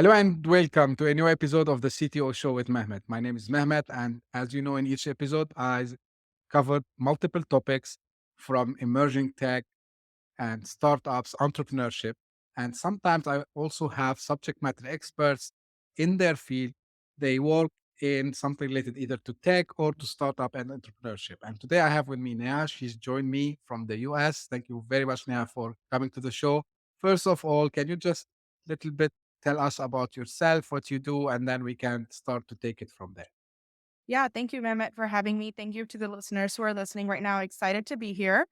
Hello and welcome to a new episode of the CTO Show with Mehmet. My name is Mehmet, and as you know, in each episode, covered multiple topics from emerging tech and startups, entrepreneurship, and sometimes I also have subject matter experts in their field. They work in something related either to tech or to startup and entrepreneurship. And today I have with me Neha. She's joined me from the US. Thank you very much, Neha, for coming to the show. First of all, can you just little bit tell us about yourself, what you do, and then we can start to take it from there. Yeah, thank you, Mehmet, for having me. Thank you to the listeners who are listening right now. Excited to be here.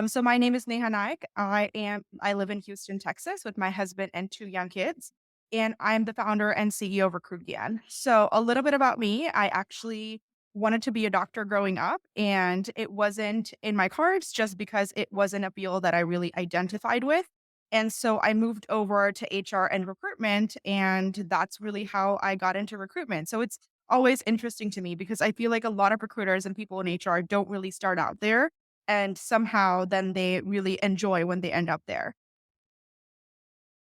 So my name is Neha Naik. I live in Houston, Texas, with my husband and two young kids, and I'm the founder and CEO of RecruitGyan. So a little bit about me: I actually wanted to be a doctor growing up, and it wasn't in my cards just because it wasn't a field that I really identified with. And so I moved over to HR and recruitment, and that's really how I got into recruitment. So it's always interesting to me because I feel like a lot of recruiters and people in HR don't really start out there, and somehow then they really enjoy when they end up there.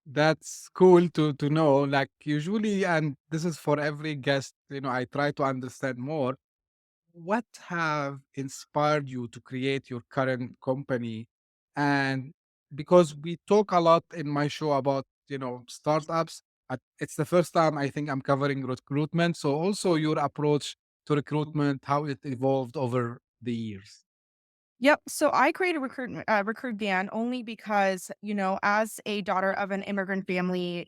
That's cool to know. Like usually, and this is for every guest, I try to understand more. What have inspired you to create your current company? And because we talk a lot in my show about, startups, it's the first time I think I'm covering recruitment. So also your approach to recruitment, how it evolved over the years. Yep. So I created Recruit Gan only because, as a daughter of an immigrant family,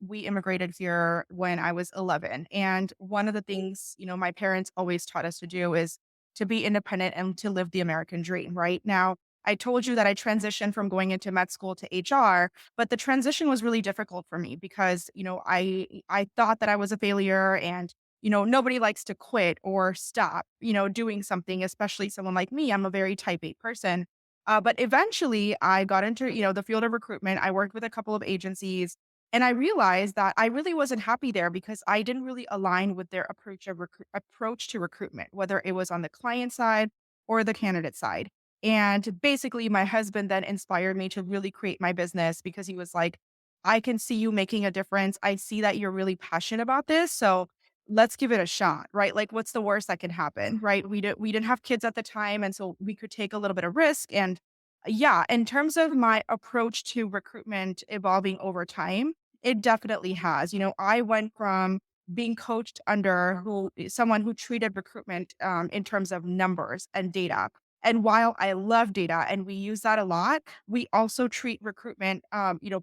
we immigrated here when I was 11. And one of the things, my parents always taught us to do is to be independent and to live the American dream, right? Now, I told you that I transitioned from going into med school to HR, but the transition was really difficult for me because, I thought that I was a failure, and nobody likes to quit or stop, doing something, especially someone like me. I'm a very type A person. But eventually I got into, the field of recruitment. I worked with a couple of agencies, and I realized that I really wasn't happy there because I didn't really align with their approach to recruitment, whether it was on the client side or the candidate side. And basically my husband then inspired me to really create my business because he was like, I can see you making a difference. I see that you're really passionate about this. So let's give it a shot, right? Like, what's the worst that can happen, right? We didn't have kids at the time, and so we could take a little bit of risk. And yeah, in terms of my approach to recruitment evolving over time, it definitely has. I went from being coached under someone who treated recruitment in terms of numbers and data. And while I love data and we use that a lot, we also treat recruitment,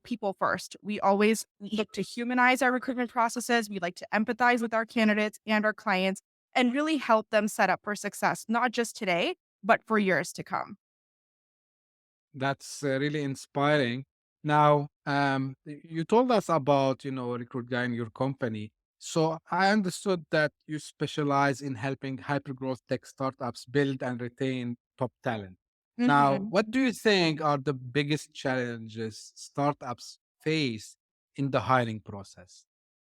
people first. We always look to humanize our recruitment processes. We like to empathize with our candidates and our clients and really help them set up for success, not just today, but for years to come. That's really inspiring. Now, you told us about, RecruitGyan, your company. So I understood that you specialize in helping hypergrowth tech startups build and retain top talent. Now, Mhm. what do you think are the biggest challenges startups face in the hiring process?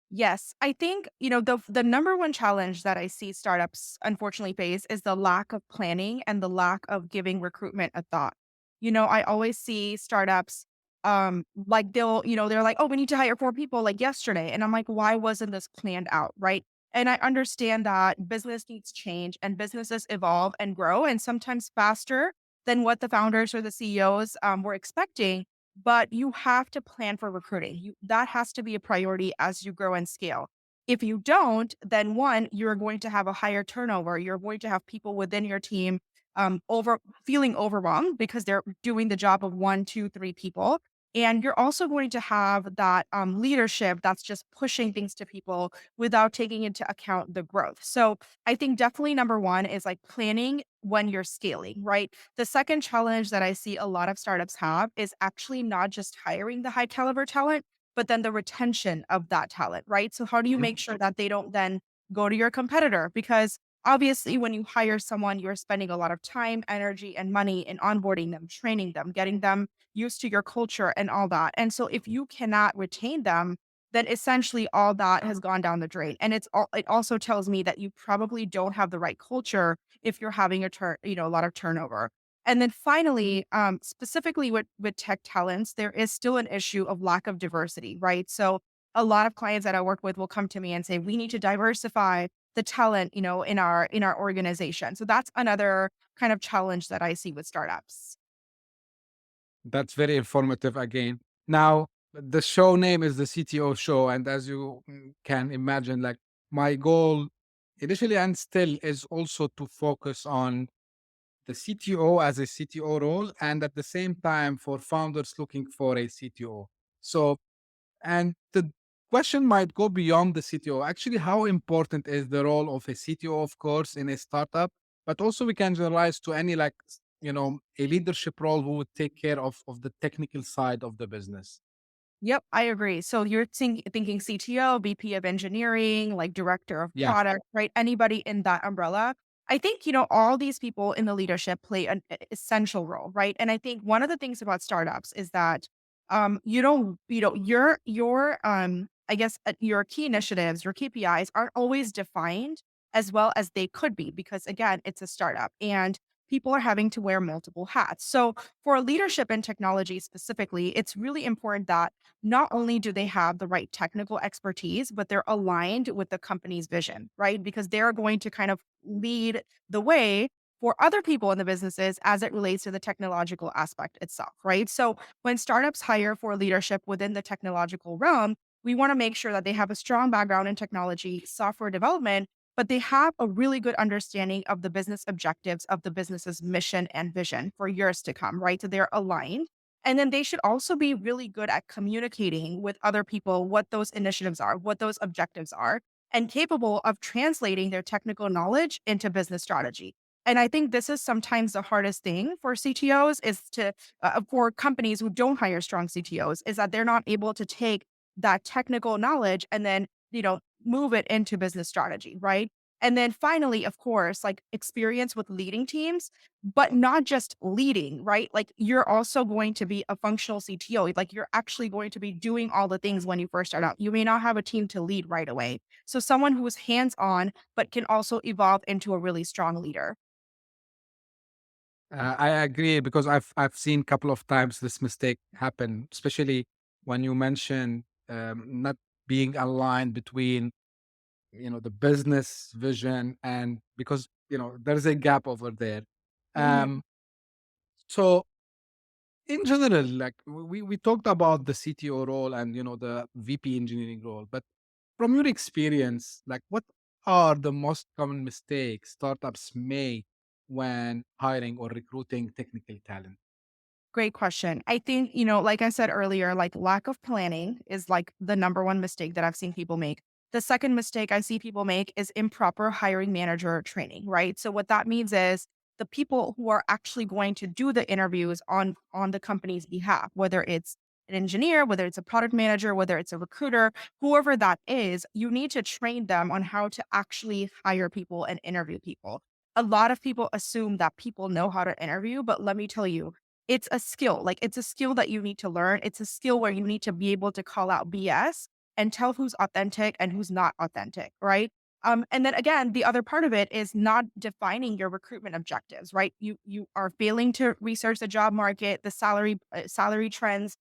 Yes, I think, the number one challenge that I see startups unfortunately face is the lack of planning and the lack of giving recruitment a thought. I always see startups like they're like, "Oh, we need to hire 4 people like yesterday." And I'm like, "Why wasn't this planned out?" Right? And I understand that business needs change and businesses evolve and grow, and sometimes faster than what the founders or the CEOs were expecting, but you have to plan for recruiting. That has to be a priority as you grow and scale. If you don't, then one, you're going to have a higher turnover. You're going to have people within your team over feeling overwhelmed because they're doing the job of one, two, three people. And you're also going to have that leadership that's just pushing things to people without taking into account the growth. So I think definitely number one is like planning when you're scaling, right? The second challenge that I see a lot of startups have is actually not just hiring the high caliber talent, but then the retention of that talent, right? So how do you make sure that they don't then go to your competitor? Because obviously, when you hire someone, you're spending a lot of time, energy, and money in onboarding them, training them, getting them used to your culture and all that. And so if you cannot retain them, then essentially all that has gone down the drain. And it also tells me that you probably don't have the right culture if you're having a lot of turnover. And then finally, specifically with tech talents, there is still an issue of lack of diversity, right? So a lot of clients that I work with will come to me and say, we need to diversify the talent, in our organization. So that's another kind of challenge that I see with startups. That's very informative again. Now, the show name is the CTO Show. And as you can imagine, like my goal initially and still is also to focus on the CTO as a CTO role and at the same time for founders looking for a CTO. So, and the question might go beyond the CTO. Actually, how important is the role of a CTO, of course, in a startup? But also, we can generalize to any like a leadership role who would take care of the technical side of the business. Yep, I agree. So you're thinking CTO, VP of engineering, like director of Yeah. product, right? Anybody in that umbrella. I think, all these people in the leadership play an essential role, right? And I think one of the things about startups is that you don't, your I guess your key initiatives, your KPIs aren't always defined as well as they could be because again, it's a startup and people are having to wear multiple hats. So for leadership and technology specifically, it's really important that not only do they have the right technical expertise, but they're aligned with the company's vision, right? Because they're going to kind of lead the way for other people in the businesses as it relates to the technological aspect itself, right? So when startups hire for leadership within the technological realm, we want to make sure that they have a strong background in technology, software development, but they have a really good understanding of the business objectives of the business's mission and vision for years to come, right? So they're aligned. And then they should also be really good at communicating with other people what those initiatives are, what those objectives are, and capable of translating their technical knowledge into business strategy. And I think this is sometimes the hardest thing for CTOs is for companies who don't hire strong CTOs is that they're not able to take that technical knowledge and then, move it into business strategy, right? And then finally, of course, like experience with leading teams, but not just leading, right? Like you're also going to be a functional CTO. Like you're actually going to be doing all the things when you first start out. You may not have a team to lead right away. So someone who is hands on, but can also evolve into a really strong leader. I agree because I've seen a couple of times this mistake happen, especially when you mention not being aligned between the business vision and because there's a gap over there. Mhm. So in general, like we talked about the CTO role and the VP engineering role, but from your experience, like what are the most common mistakes startups make when hiring or recruiting technical talent? Great question. I think, like I said earlier, like lack of planning is like the number one mistake that I've seen people make. The second mistake I see people make is improper hiring manager training, right? So what that means is the people who are actually going to do the interviews on the company's behalf, whether it's an engineer, whether it's a product manager, whether it's a recruiter, whoever that is, you need to train them on how to actually hire people and interview people. A lot of people assume that people know how to interview, but let me tell you, it's a skill, like, it's a skill that you need to learn. It's a skill where you need to be able to call out BS and tell who's authentic and who's not authentic, right? And then again, the other part of it is not defining your recruitment objectives, right? You are failing to research the job market, the salary trends,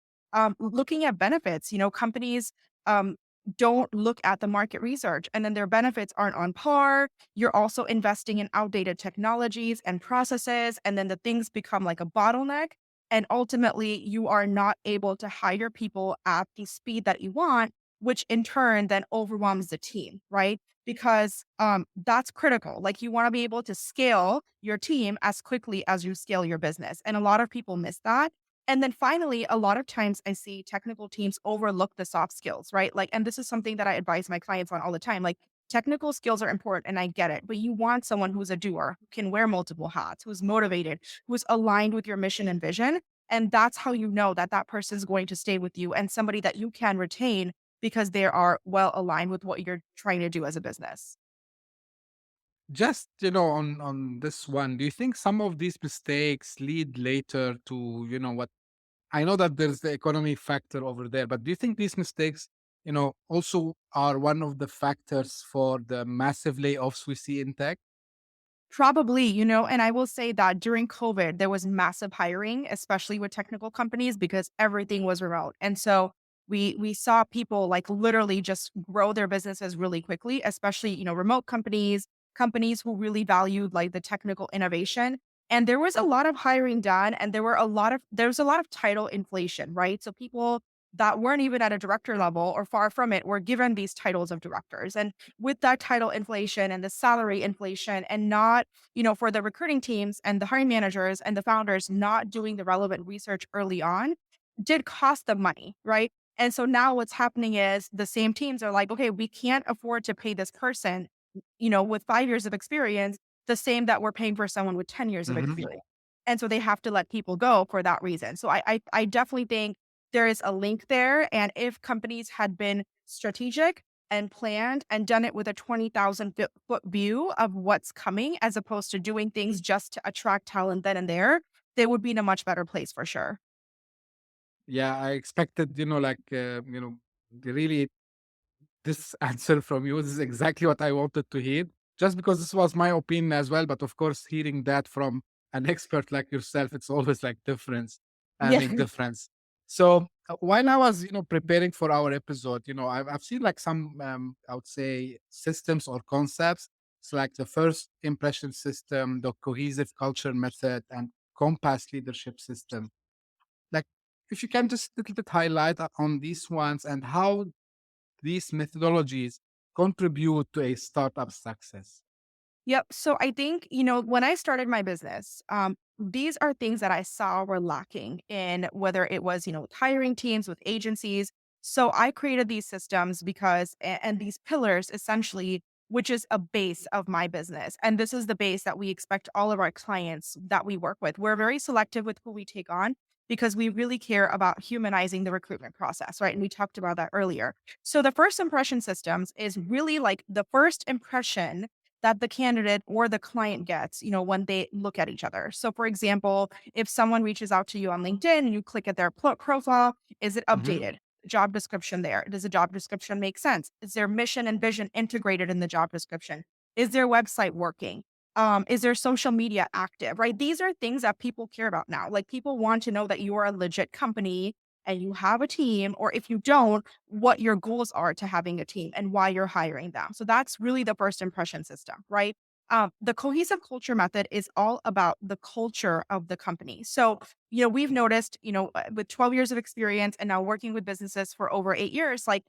looking at benefits. Companies um, don't look at the market research, and then their benefits aren't on par. You're also investing in outdated technologies and processes, and then the things become like a bottleneck. And ultimately, you are not able to hire people at the speed that you want, which in turn then overwhelms the team, right? Because that's critical. Like you want to be able to scale your team as quickly as you scale your business. And a lot of people miss that. And then finally, a lot of times I see technical teams overlook the soft skills, right? Like, and this is something that I advise my clients on all the time. Like, technical skills are important and I get it, but you want someone who's a doer, who can wear multiple hats, who's motivated, who's aligned with your mission and vision. And that's how you know that that person's going to stay with you and somebody that you can retain because they are well aligned with what you're trying to do as a business. Just on this one, do you think some of these mistakes lead later to what I know that there's the economy factor over there, but do you think these mistakes also are one of the factors for the massive layoffs we see in tech? Probably, and I will say that during COVID, there was massive hiring, especially with technical companies because everything was remote. And so We saw people like literally just grow their businesses really quickly, especially, remote companies, companies who really valued like the technical innovation. And there was a lot of hiring done, and there was a lot of title inflation, right? So people that weren't even at a director level or far from it were given these titles of directors. And with that title inflation and the salary inflation, and not, for the recruiting teams and the hiring managers and the founders not doing the relevant research early on, did cost them money, right? And so now what's happening is the same teams are like, okay, we can't afford to pay this person, with 5 years of experience, the same that we're paying for someone with 10 years of Mhm. experience. And so they have to let people go for that reason. So I definitely think there is a link there. And if companies had been strategic and planned and done it with a 20,000 foot view of what's coming, as opposed to doing things just to attract talent then and there, they would be in a much better place for sure. Yeah, I expected, really this answer from you. This is exactly what I wanted to hear, just because this was my opinion as well. But of course, hearing that from an expert like yourself, it's always like Yeah. make difference. So while I was, preparing for our episode, I've seen like some, I would say, systems or concepts. It's like the first impression system, the cohesive culture method, and compass leadership system. Like, if you can just a little bit highlight on these ones and how these methodologies contribute to a startup success. Yep. So I think, when I started my business, these are things that I saw were lacking in whether it was, with hiring teams, with agencies. So I created these systems because, and these pillars essentially, which is a base of my business. And this is the base that we expect all of our clients that we work with. We're very selective with who we take on because we really care about humanizing the recruitment process, right? And we talked about that earlier. So the first impression systems is really like the first impression that the candidate or the client gets, when they look at each other. So, for example, if someone reaches out to you on LinkedIn and you click at their profile, is it Mhm, updated? Job description there. Does the job description make sense? Is their mission and vision integrated in the job description? Is their website working? Is their social media active? Right? These are things that people care about now. Like people want to know that you are a legit company and you have a team, or if you don't, what your goals are to having a team and why you're hiring them. So that's really the first impression system, right? The cohesive culture method is all about the culture of the company. So, we've noticed, with 12 years of experience and now working with businesses for over 8 years, like,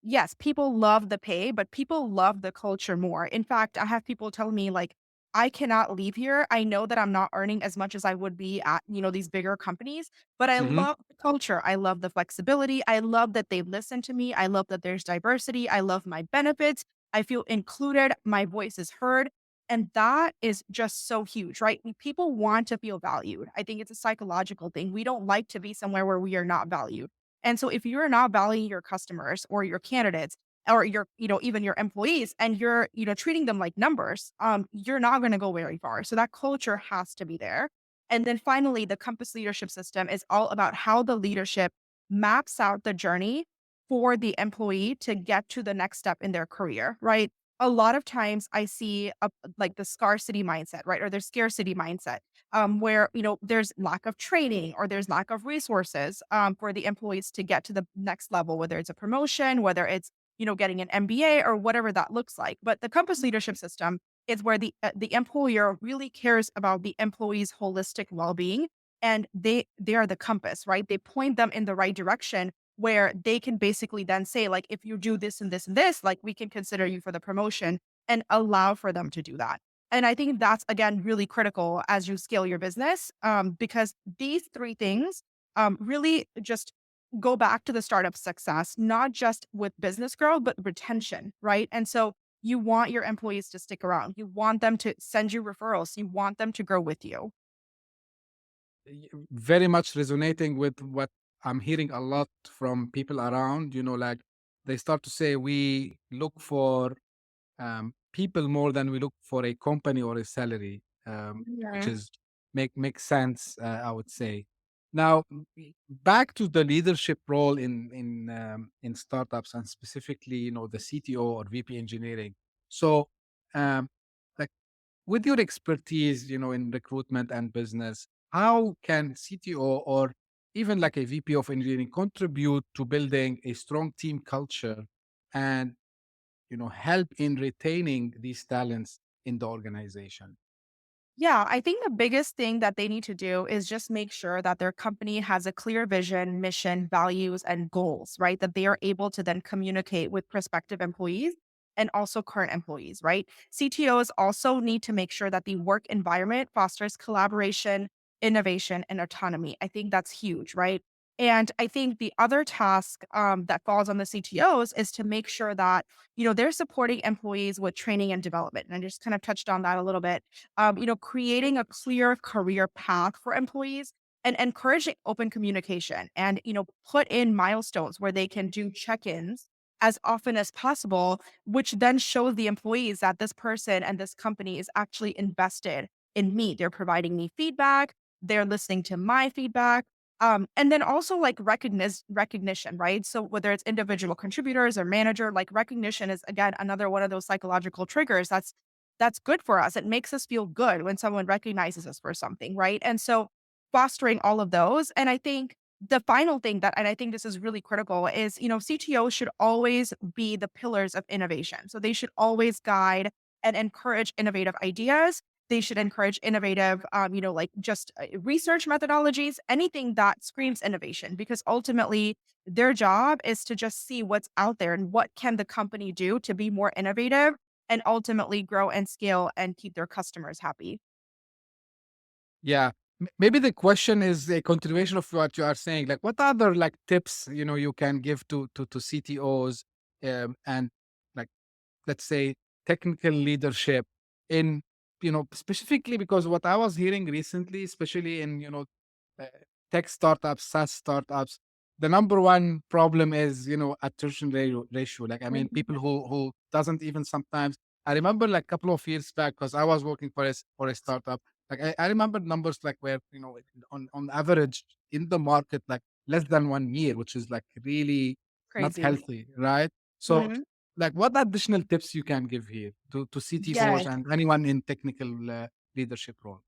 yes, people love the pay, but people love the culture more. In fact, I have people tell me, like, I cannot leave here. I know that I'm not earning as much as I would be at, these bigger companies, but I mhm. love the culture. I love the flexibility. I love that they listen to me. I love that there's diversity. I love my benefits. I feel included. My voice is heard. And that is just so huge, right? People want to feel valued. I think it's a psychological thing. We don't like to be somewhere where we are not valued. And so if you're not valuing your customers or your candidates or your, even your employees, and you're, treating them like numbers, you're not going to go very far. So that culture has to be there. And then finally, the compass leadership system is all about how the leadership maps out the journey for the employee to get to the next step in their career, right? A lot of times I see like the scarcity mindset, right? Or the scarcity mindset, where, there's lack of training or there's lack of resources for the employees to get to the next level, whether it's a promotion, whether it's, getting an MBA or whatever that looks like. But the compass leadership system is where the employer really cares about the employee's holistic well-being, and they are the compass, right? They point them in the right direction where they can basically then say, like, if you do this and this and this, like, we can consider you for the promotion, and allow for them to do that. And I think that's again really critical as you scale your business, because these three things really just go back to the startup success, not just with business growth, but retention, right? And so you want your employees to stick around. You want them to send you referrals. You want them to grow with you. Very much resonating with what I'm hearing a lot from people around, like they start to say we look for people more than we look for a company or a salary, which Yeah. is makes sense, I would say. Now, back to the leadership role in startups and specifically, the CTO or VP engineering. So, um, like with your expertise, in recruitment and business, how can CTO or even like a VP of engineering contribute to building a strong team culture and help in retaining these talents in the organization? Yeah, I think the biggest thing that they need to do is just make sure that their company has a clear vision, mission, values, and goals, right? That they are able to then communicate with prospective employees and also current employees, right? CTOs also need to make sure that the work environment fosters collaboration, innovation, and autonomy. I think that's huge, right? And I think the other task that falls on the CTOs is to make sure that they're supporting employees with training and development. And I just kind of touched on that a little bit, creating a clear career path for employees and encouraging open communication and, put in milestones where they can do check-ins as often as possible, which then shows the employees that this person and this company is actually invested in me. They're providing me feedback. They're listening to my feedback. And then also like recognition, right? So whether it's individual contributors or manager, like recognition is again another one of those psychological triggers that's good for us. It makes us feel good when someone recognizes us for something, right? And so fostering all of those. And I think the final thing that, and I think this is really critical, is, CTOs should always be the pillars of innovation. So they should always guide and encourage innovative ideas. They should encourage innovative, like just research methodologies, anything that screams innovation, because ultimately their job is to just see what's out there and what can the company do to be more innovative and ultimately grow and scale and keep their customers happy. Yeah. Maybe the question is a continuation of what you are saying. Like, what other like tips you can give to CTOs, and like, let's say, technical leadership in specifically, because what I was hearing recently, especially in uh, tech startups, SaaS startups, the number one problem is attrition ratio. Like, I mean, people who doesn't even sometimes. I remember like a couple of years back, because I was working for a startup. Like, I remember numbers like where on average in the market, like less than 1 year, which is like really not Crazy. healthy, right? So, Mhm. like, what additional tips you can give here to CTOs Yes. and anyone in technical leadership role?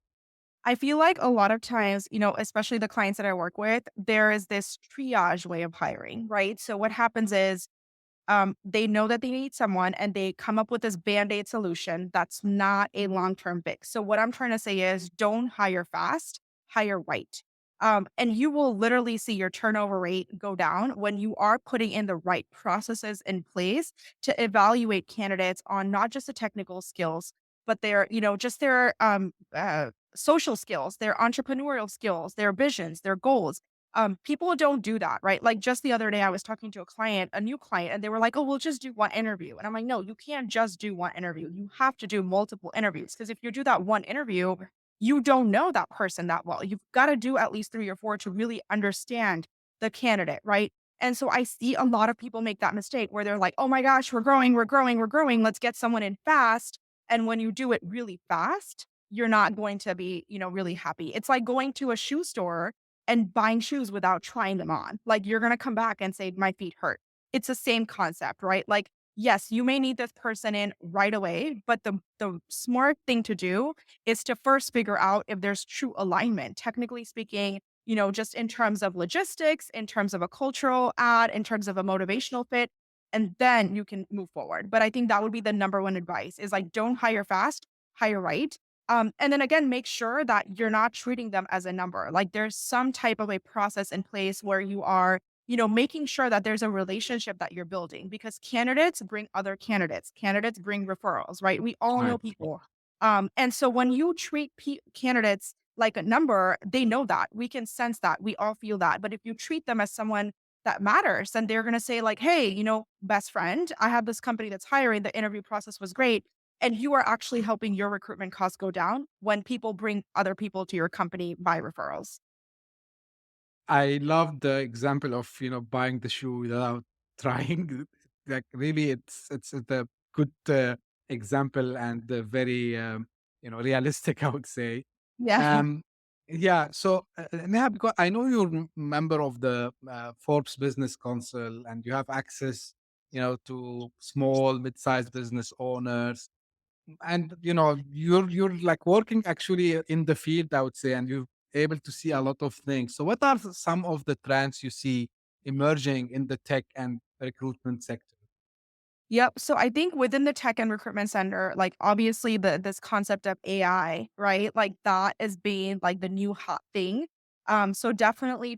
I feel like a lot of times, especially the clients that I work with, there is this triage way of hiring, right? So what happens is they know that they need someone and they come up with this band-aid solution that's not a long-term fix. So what I'm trying to say is don't hire fast, hire right. And you will literally see your turnover rate go down when you are putting in the right processes in place to evaluate candidates on not just the technical skills, but their, just their social skills, their entrepreneurial skills, their visions, their goals. People don't do that, right? Like just the other day, I was talking to a client, a new client, and they were like, "Oh, we'll just do one interview." And I'm like, "No, you can't just do one interview. You have to do multiple interviews because if you do that one interview, you don't know that person that well. You've got to do at least 3 or 4 to really understand the candidate, right?" And so I see a lot of people make that mistake where they're like, "Oh my gosh, we're growing, we're growing, we're growing. Let's get someone in fast." And when you do it really fast, you're not going to be, really happy. It's like going to a shoe store and buying shoes without trying them on. Like, you're gonna come back and say, "My feet hurt." It's the same concept, right? Like, yes, you may need this person in right away, but the smart thing to do is to first figure out if there's true alignment, technically speaking, just in terms of logistics, in terms of a cultural add, in terms of a motivational fit, and then you can move forward. But I think that would be the number one advice is like, don't hire fast, hire right. And then again, make sure that you're not treating them as a number. Like there's some type of a process in place where you are, making sure that there's a relationship that you're building because candidates bring other candidates. Candidates bring referrals, right? We all know Right. people. And so when you treat candidates like a number, they know that. We can sense that. We all feel that. But if you treat them as someone that matters, then they're going to say like, "Hey, best friend, I have this company that's hiring. The interview process was great, and you are actually helping your recruitment costs go down when people bring other people to your company by referrals." I love the example of buying the shoe without trying. Like, really, it's the good example and very realistic, I would say. Yeah. Um, yeah. So, Neha, because I know you're member of the Forbes Business Council and you have access, to small, mid-sized business owners, and you're like working actually in the field, I would say, and you've able to see a lot of things. So, what are some of the trends you see emerging in the tech and recruitment sector? Yep. So I think within the tech and recruitment center, like obviously this concept of AI, right? Like that is being like the new hot thing. So definitely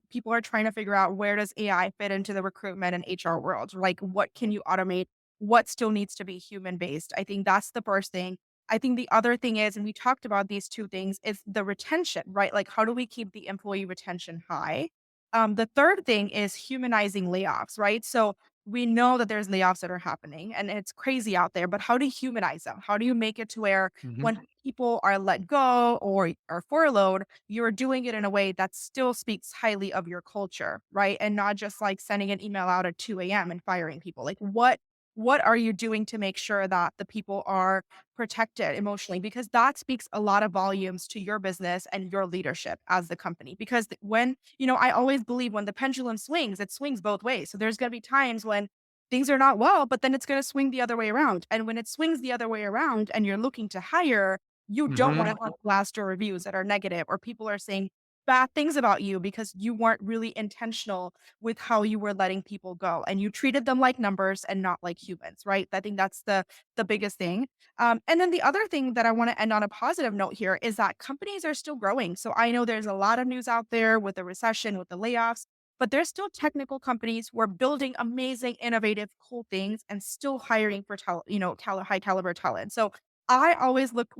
people are trying to figure out where does AI fit into the recruitment and HR world? Like what can you automate? What still needs to be human based? I think that's the first thing. I think the other thing is, and we talked about these two things, is the retention, right? Like how do we keep the employee retention high? The third thing is humanizing layoffs, right? So we know that there's layoffs that are happening and it's crazy out there, but how do you humanize them? How do you make it to where Hmm. when people are let go or are furloughed, you're doing it in a way that still speaks highly of your culture, right? And not just like sending an email out at 2 a.m. and firing people. Like what are you doing to make sure that the people are protected emotionally? Because that speaks a lot of volumes to your business and your leadership as the company. Because when, I always believe when the pendulum swings, it swings both ways. So there's going to be times when things are not well, but then it's going to swing the other way around. And when it swings the other way around and you're looking to hire, you don't want Hmm. to have Glassdoor reviews that are negative or people are saying bad things about you because you weren't really intentional with how you were letting people go and you treated them like numbers and not like humans, right? I think that's the biggest thing. And then the other thing that I want to end on a positive note here is that companies are still growing. So I know there's a lot of news out there with the recession, with the layoffs, but there's still technical companies who are building amazing, innovative, cool things and still hiring for high caliber talent. So I always look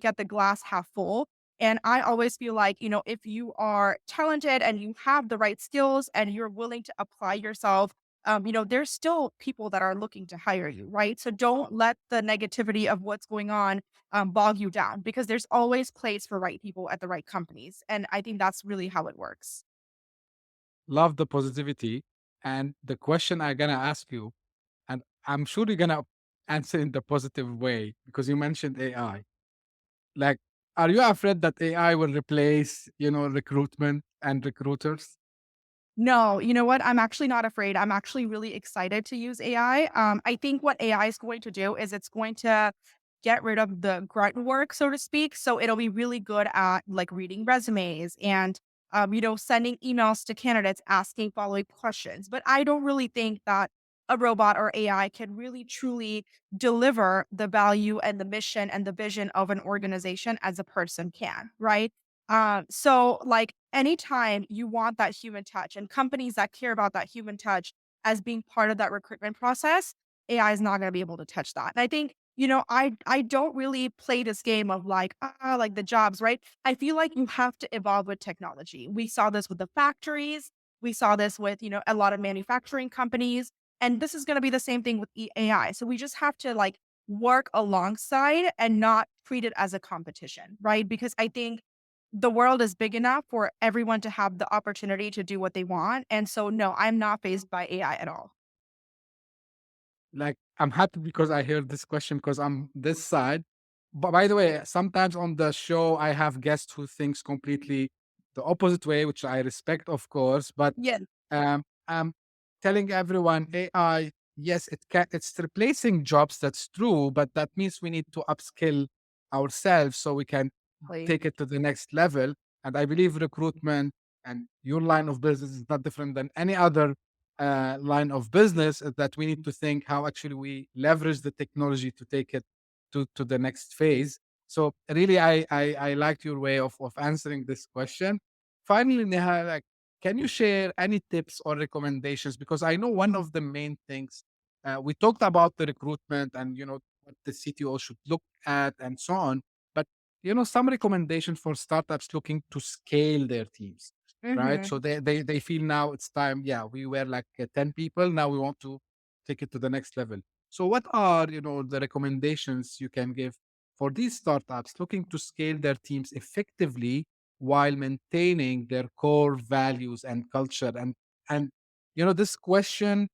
at the glass half full. And I always feel like, if you are talented and you have the right skills and you're willing to apply yourself, there's still people that are looking to hire you, right? So don't let the negativity of what's going on bog you down because there's always place for right people at the right companies. And I think that's really how it works. Love the positivity. And the question I'm going to ask you, and I'm sure you're going to answer in the positive way because you mentioned AI. Like, are you afraid that AI will replace, recruitment and recruiters? No, you know what? I'm actually not afraid. I'm actually really excited to use AI. I think what AI is going to do is it's going to get rid of the grunt work, so to speak. So it'll be really good at like reading resumes and, sending emails to candidates asking follow up questions. But I don't really think that a robot or AI can really truly deliver the value and the mission and the vision of an organization as a person can, right? So like anytime you want that human touch and companies that care about that human touch as being part of that recruitment process, AI is not going to be able to touch that. And I think, I don't really play this game of like the jobs, right? I feel like you have to evolve with technology. We saw this with the factories. We saw this with, a lot of manufacturing companies. And this is going to be the same thing with AI. So we just have to like work alongside and not treat it as a competition, right? Because I think the world is big enough for everyone to have the opportunity to do what they want, and so, no, I'm not fazed by AI at all. Like, I'm happy because I heard this question because I'm this side. But by the way, sometimes on the show, I have guests who thinks completely the opposite way, which I respect, of course. But Yeah. I'm telling everyone, AI, yes, it's replacing jobs. That's true, but that means we need to upskill ourselves so we can Like take it to the next level. And I believe recruitment and your line of business is not different than any other line of business, that we need to think how actually we leverage the technology to take it to the next phase. So really, I liked your way of answering this question. Finally, Neha, like, can you share any tips or recommendations? Because I know one of the main things we talked about the recruitment and what the CTO should look at and so on, but some recommendations for startups looking to scale their teams, right? mhm. So they feel now it's time. Yeah, we were like 10 people. Now we want to take it to the next level. So what are, the recommendations you can give for these startups looking to scale their teams effectively while maintaining their core values and culture? And this question,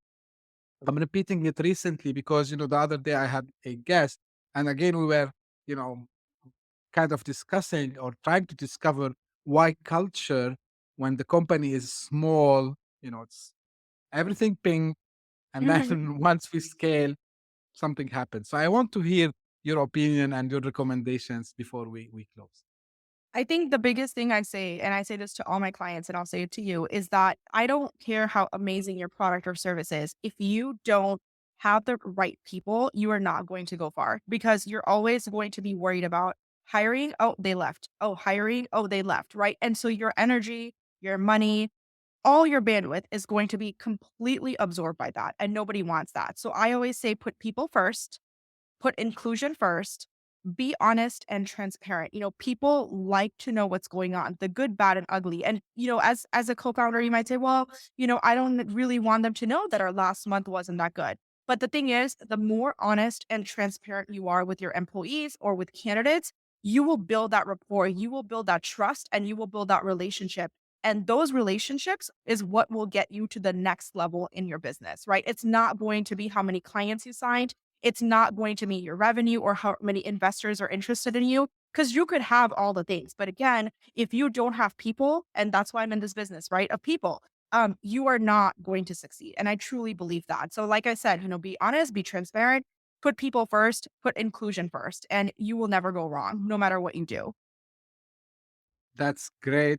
I'm repeating it recently because the other day I had a guest, and again we were, you know, kind of discussing or trying to discover why culture, when the company is small, it's everything ping, and then once we scale, something happens. So I want to hear your opinion and your recommendations before we close. I think the biggest thing I say, and I say this to all my clients and I'll say it to you, is that I don't care how amazing your product or service is. If you don't have the right people, you are not going to go far because you're always going to be worried about hiring. Oh, they left. Oh, hiring. Oh, they left. Right. And so your energy, your money, all your bandwidth is going to be completely absorbed by that. And nobody wants that. So I always say put people first, put inclusion first, be honest and transparent. People like to know what's going on, the good, bad, and ugly. And as a co-founder, you might say, well, I don't really want them to know that our last month wasn't that good. But the thing is, the more honest and transparent you are with your employees or with candidates, you will build that rapport, you will build that trust, and you will build that relationship. And those relationships is what will get you to the next level in your business, right? It's not going to be how many clients you signed. It's not going to meet your revenue or how many investors are interested in you because you could have all the things. But again, if you don't have people, and that's why I'm in this business, right? Of people, you are not going to succeed. And I truly believe that. So, like I said, be honest, be transparent, put people first, put inclusion first, and you will never go wrong, no matter what you do. That's great,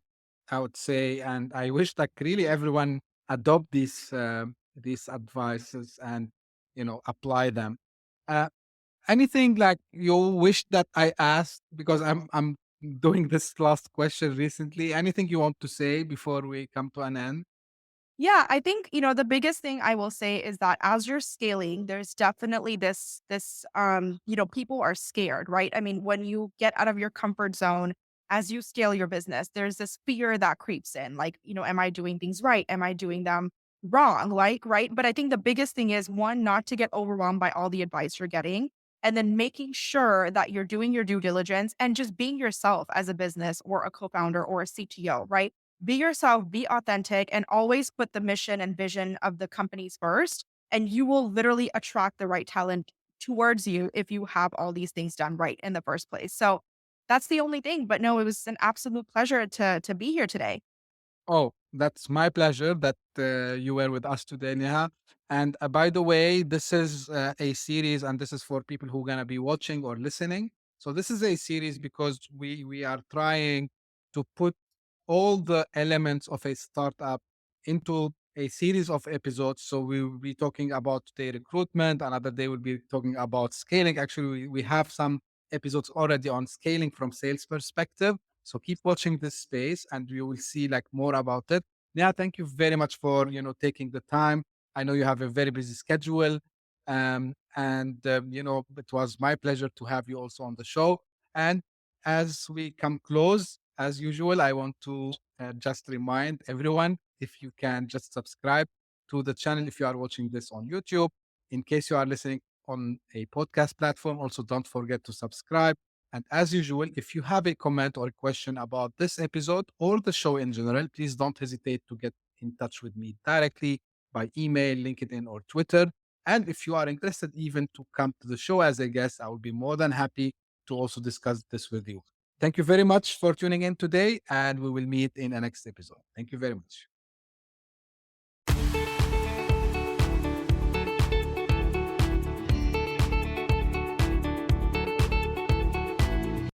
I would say, and I wish like really everyone adopt these advices and apply them. Uh, Anything like you wish that I asked because I'm doing this last question recently. Anything you want to say before we come to an end? Yeah, I think, the biggest thing I will say is that as you're scaling, there's definitely this, people are scared, right? I mean, when you get out of your comfort zone, as you scale your business, there's this fear that creeps in, like, am I doing things right? Am I doing them wrong? Like, right? But I think the biggest thing is one, not to get overwhelmed by all the advice you're getting. And then making sure that you're doing your due diligence and just being yourself as a business or a co-founder or a CTO, right? Be yourself, be authentic, and always put the mission and vision of the companies first. And you will literally attract the right talent towards you if you have all these things done right in the first place. So that's the only thing. But no, it was an absolute pleasure to be here today. Oh, that's my pleasure that you were with us today, Neha. And by the way, this is a series, and this is for people who are gonna be watching or listening. So this is a series because we are trying to put all the elements of a startup into a series of episodes. So we will be talking about today recruitment. Another day we'll be talking about scaling. Actually, we have some episodes already on scaling from sales perspective. So keep watching this space and you will see like more about it. Yeah, thank you very much for taking the time. I know you have a very busy schedule. And it was my pleasure to have you also on the show. And as we come close, as usual, I want to just remind everyone if you can just subscribe to the channel if you are watching this on YouTube. In case you are listening on a podcast platform, also don't forget to subscribe. And as usual, if you have a comment or a question about this episode or the show in general, please don't hesitate to get in touch with me directly by email, LinkedIn, or Twitter. And if you are interested even to come to the show as a guest, I will be more than happy to also discuss this with you. Thank you very much for tuning in today, and we will meet in the next episode. Thank you very much.